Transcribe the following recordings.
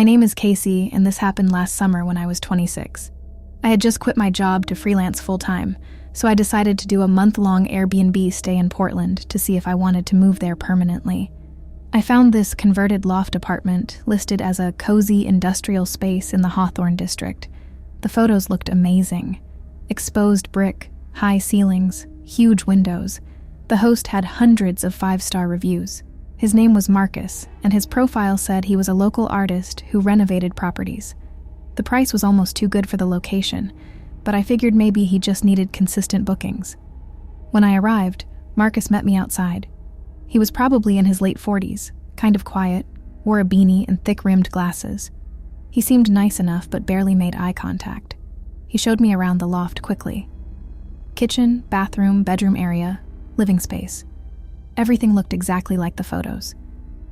My name is Casey, and this happened last summer when I was 26. I had just quit my job to freelance full-time, so I decided to do a month-long Airbnb stay in Portland to see if I wanted to move there permanently. I found this converted loft apartment listed as a cozy industrial space in the Hawthorne district. The photos looked amazing. Exposed brick, high ceilings, huge windows. The host had hundreds of 5-star reviews. His name was Marcus, and his profile said he was a local artist who renovated properties. The price was almost too good for the location, but I figured maybe he just needed consistent bookings. When I arrived, Marcus met me outside. He was probably in his late 40s, kind of quiet, wore a beanie and thick-rimmed glasses. He seemed nice enough but barely made eye contact. He showed me around the loft quickly. Kitchen, bathroom, bedroom area, living space. Everything looked exactly like the photos.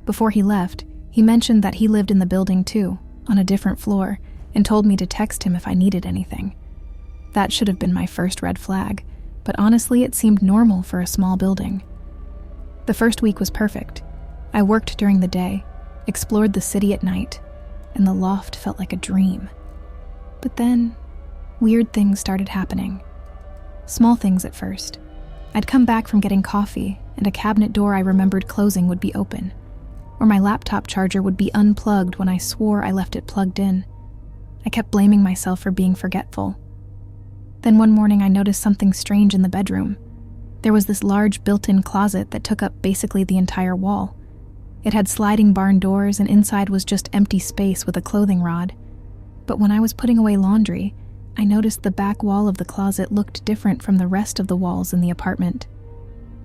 Before he left, he mentioned that he lived in the building too, on a different floor, and told me to text him if I needed anything. That should have been my first red flag, but honestly it seemed normal for a small building. The first week was perfect. I worked during the day, explored the city at night, and the loft felt like a dream. But then, weird things started happening. Small things at first. I'd come back from getting coffee, and a cabinet door I remembered closing would be open, or my laptop charger would be unplugged when I swore I left it plugged in. I kept blaming myself for being forgetful. Then one morning I noticed something strange in the bedroom. There was this large built-in closet that took up basically the entire wall. It had sliding barn doors, and inside was just empty space with a clothing rod. But when I was putting away laundry, I noticed the back wall of the closet looked different from the rest of the walls in the apartment.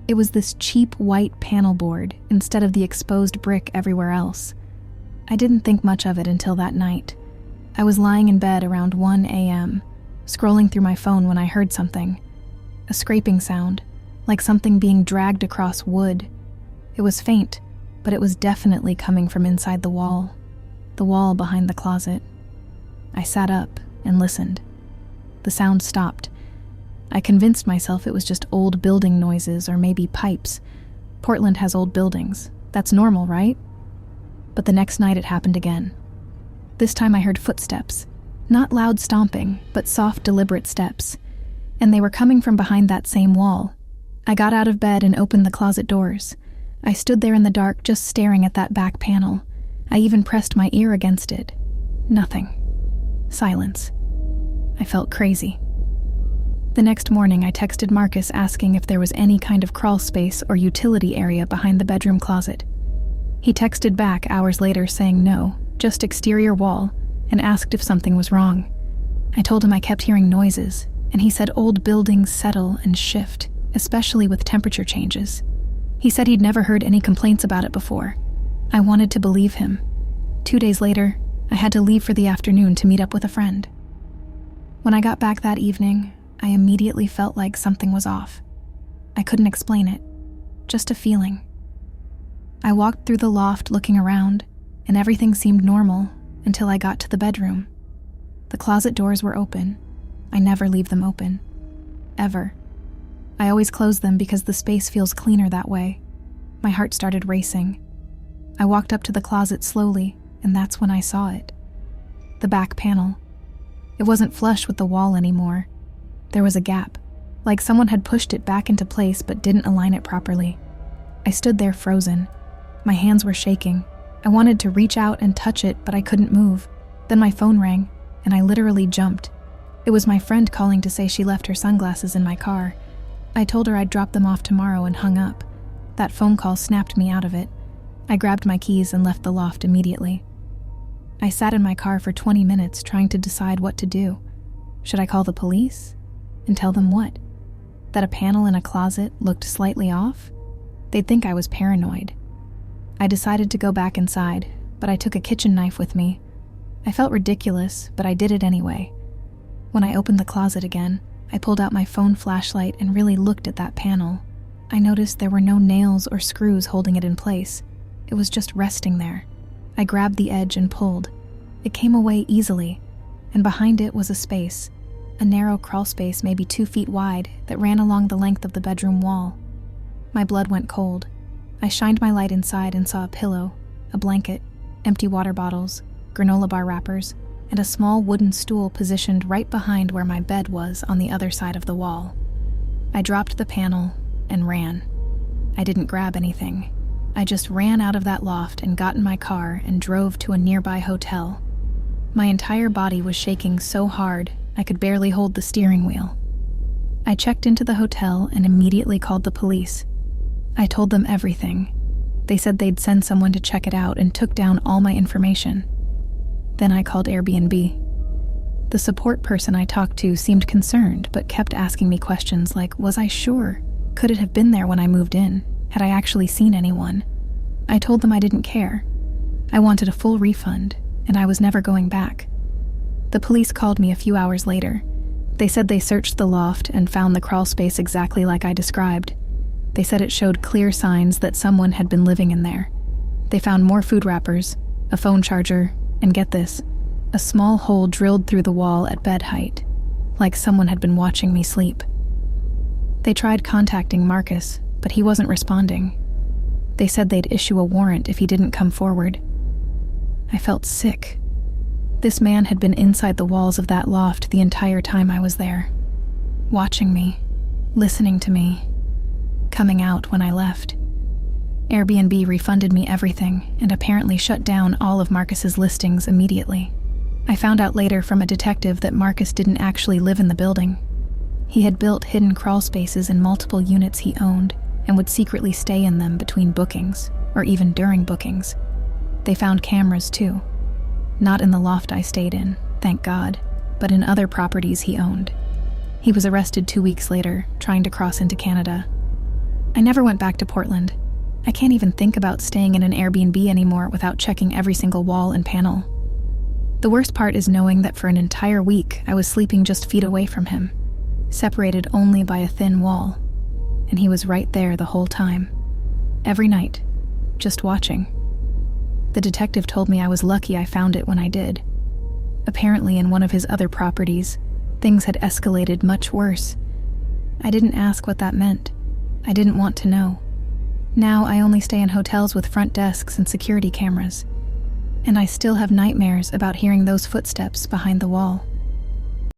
It was this cheap white panel board instead of the exposed brick everywhere else. I didn't think much of it until that night. I was lying in bed around 1 a.m., scrolling through my phone when I heard something. A scraping sound, like something being dragged across wood. It was faint, but it was definitely coming from inside the wall behind the closet. I sat up and listened. The sound stopped. I convinced myself it was just old building noises or maybe pipes. Portland has old buildings. That's normal, right? But the next night it happened again. This time I heard footsteps. Not loud stomping, but soft, deliberate steps. And they were coming from behind that same wall. I got out of bed and opened the closet doors. I stood there in the dark just staring at that back panel. I even pressed my ear against it. Nothing. Silence. I felt crazy. The next morning, I texted Marcus asking if there was any kind of crawl space or utility area behind the bedroom closet. He texted back hours later saying no, just exterior wall, and asked if something was wrong. I told him I kept hearing noises, and he said old buildings settle and shift, especially with temperature changes. He said he'd never heard any complaints about it before. I wanted to believe him. 2 days later, I had to leave for the afternoon to meet up with a friend. When I got back that evening, I immediately felt like something was off. I couldn't explain it, just a feeling. I walked through the loft looking around, and everything seemed normal until I got to the bedroom. The closet doors were open. I never leave them open. Ever. I always close them because the space feels cleaner that way. My heart started racing. I walked up to the closet slowly, and that's when I saw it. The back panel. It wasn't flush with the wall anymore. There was a gap, like someone had pushed it back into place but didn't align it properly. I stood there frozen. My hands were shaking. I wanted to reach out and touch it, but I couldn't move. Then my phone rang, and I literally jumped. It was my friend calling to say she left her sunglasses in my car. I told her I'd drop them off tomorrow and hung up. That phone call snapped me out of it. I grabbed my keys and left the loft immediately. I sat in my car for 20 minutes trying to decide what to do. Should I call the police? And tell them what? That a panel in a closet looked slightly off? They'd think I was paranoid. I decided to go back inside, but I took a kitchen knife with me. I felt ridiculous, but I did it anyway. When I opened the closet again, I pulled out my phone flashlight and really looked at that panel. I noticed there were no nails or screws holding it in place. It was just resting there. I grabbed the edge and pulled. It came away easily, and behind it was a space, a narrow crawl space maybe 2 feet wide that ran along the length of the bedroom wall. My blood went cold. I shined my light inside and saw a pillow, a blanket, empty water bottles, granola bar wrappers, and a small wooden stool positioned right behind where my bed was on the other side of the wall. I dropped the panel and ran. I didn't grab anything. I just ran out of that loft and got in my car and drove to a nearby hotel. My entire body was shaking so hard I could barely hold the steering wheel. I checked into the hotel and immediately called the police. I told them everything. They said they'd send someone to check it out and took down all my information. Then I called Airbnb. The support person I talked to seemed concerned but kept asking me questions like, was I sure? Could it have been there when I moved in? Had I actually seen anyone? I told them I didn't care. I wanted a full refund, and I was never going back. The police called me a few hours later. They said they searched the loft and found the crawl space exactly like I described. They said it showed clear signs that someone had been living in there. They found more food wrappers, a phone charger, and get this, a small hole drilled through the wall at bed height, like someone had been watching me sleep. They tried contacting Marcus, but he wasn't responding. They said they'd issue a warrant if he didn't come forward. I felt sick. This man had been inside the walls of that loft the entire time I was there, watching me, listening to me, coming out when I left. Airbnb refunded me everything and apparently shut down all of Marcus's listings immediately. I found out later from a detective that Marcus didn't actually live in the building. He had built hidden crawl spaces in multiple units he owned and would secretly stay in them between bookings, or even during bookings. They found cameras too. Not in the loft I stayed in, thank God, but in other properties he owned. He was arrested 2 weeks later, trying to cross into Canada. I never went back to Portland. I can't even think about staying in an Airbnb anymore without checking every single wall and panel. The worst part is knowing that for an entire week I was sleeping just feet away from him, separated only by a thin wall, and he was right there the whole time. Every night, just watching. The detective told me I was lucky I found it when I did. Apparently in one of his other properties, things had escalated much worse. I didn't ask what that meant. I didn't want to know. Now I only stay in hotels with front desks and security cameras, and I still have nightmares about hearing those footsteps behind the wall.